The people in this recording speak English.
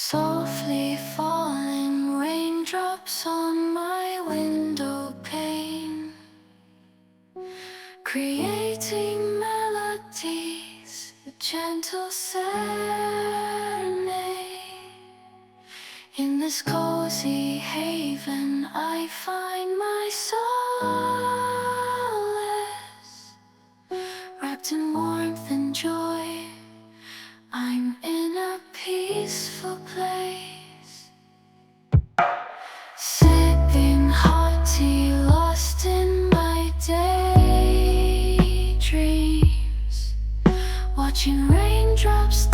Softly falling raindrops on my window pane, creating melodies, a gentle serenade. In this cozy haven I find my solace, wrapped in warmth and joy. I'm in a peaceful place, sipping hot tea, lost in my daydreams, watching raindrops